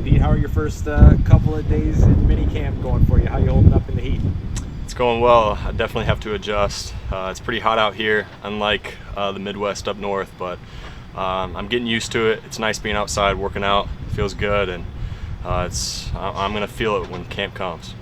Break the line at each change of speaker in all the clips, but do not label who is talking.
Pete. How are your first couple of days in minicamp going for you? How you holding up in the heat?
It's going well. I definitely have to adjust. It's pretty hot out here, unlike the Midwest up north, but I'm getting used to it. It's nice being outside, working out. It feels good, and I'm going to feel it when camp comes.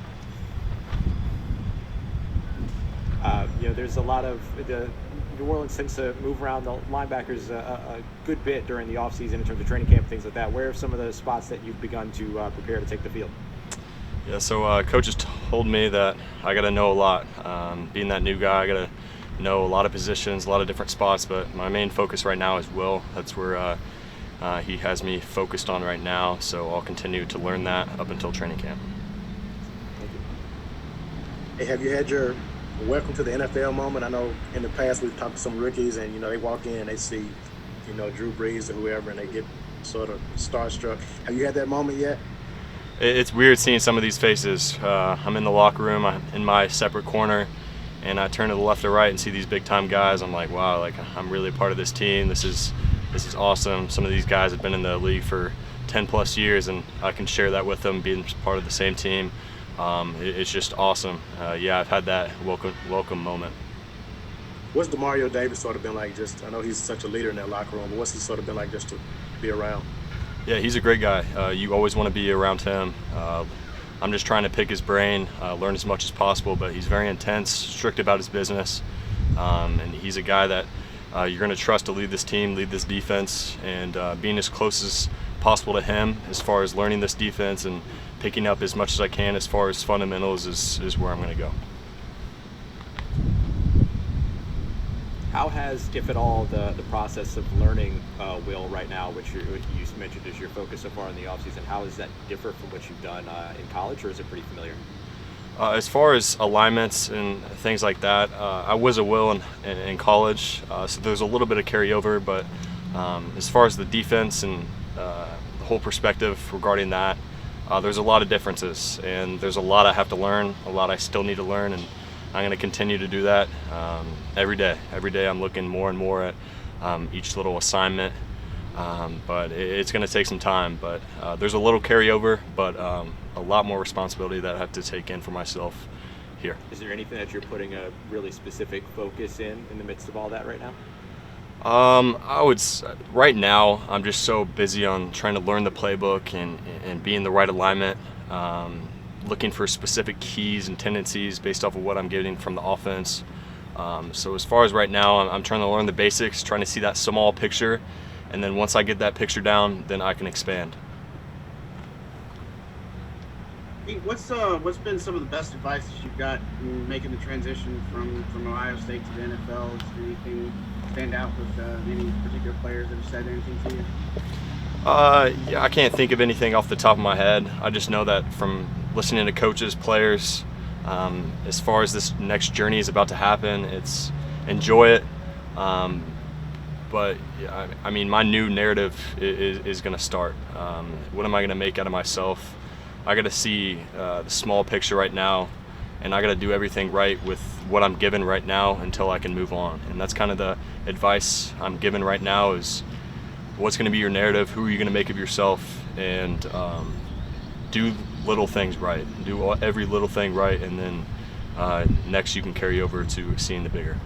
There's a lot of the New Orleans tends to move around the linebackers a good bit during the offseason in terms of training camp, things like that. Where are some of the spots that you've begun to prepare to take the field?
Yeah, so coaches told me that I got to know a lot. Being that new guy, I got to know a lot of positions, a lot of different spots, but my main focus right now is Will. That's where he has me focused on right now, so I'll continue to learn that up until training camp.
Thank you.
Hey, have you had your welcome to the NFL moment? I know in the past we've talked to some rookies and, they walk in, they see, Drew Brees or whoever, and they get sort of starstruck. Have you had that moment yet?
It's weird seeing some of these faces. I'm in the locker room, I'm in my separate corner, and I turn to the left or right and see these big-time guys. I'm like, wow, like I'm really a part of this team. This is awesome. Some of these guys have been in the league for 10+ years, and I can share that with them, being part of the same team. It's just awesome. Yeah, I've had that welcome moment.
What's DeMario Davis sort of been like? I know he's such a leader in that locker room, but what's he sort of been like just to be around?
Yeah, he's a great guy. You always want to be around him. I'm just trying to pick his brain, learn as much as possible, but he's very intense, strict about his business, and he's a guy that you're going to trust to lead this team, lead this defense, and being as close as possible to him as far as learning this defense and picking up as much as I can as far as fundamentals is where I'm going to go.
How has, if at all, the process of learning Will right now, which you mentioned is your focus so far in the offseason, how does that differ from what you've done in college, or is it pretty familiar?
As far as alignments and things like that, I was a Will in college, so there's a little bit of carryover, but as far as the defense and the whole perspective regarding that, there's a lot of differences, and there's a lot I have to learn, a lot I still need to learn, and I'm going to continue to do that every day. Every day I'm looking more and more at each little assignment, but it's going to take some time. But there's a little carryover, but a lot more responsibility that I have to take in for myself here.
Is there anything that you're putting a really specific focus in the midst of all that right now?
Right now I'm just so busy on trying to learn the playbook and be in the right alignment, looking for specific keys and tendencies based off of what I'm getting from the offense. So as far as right now, I'm trying to learn the basics, trying to see that small picture, and then once I get that picture down, then I can expand.
Hey, what's been some of the best advice that you've got in making the transition from Ohio State to the NFL? Does anything stand out with any particular players that have said anything to you?
Yeah, I can't think of anything off the top of my head. I just know that from listening to coaches, players, as far as this next journey is about to happen, it's enjoy it. But I mean, my new narrative is going to start. What am I going to make out of myself? I got to see the small picture right now, and I got to do everything right with what I'm given right now until I can move on. And that's kind of the advice I'm given right now is what's going to be your narrative, who are you going to make of yourself, and do little things right. Do every little thing right, and then next you can carry over to seeing the bigger.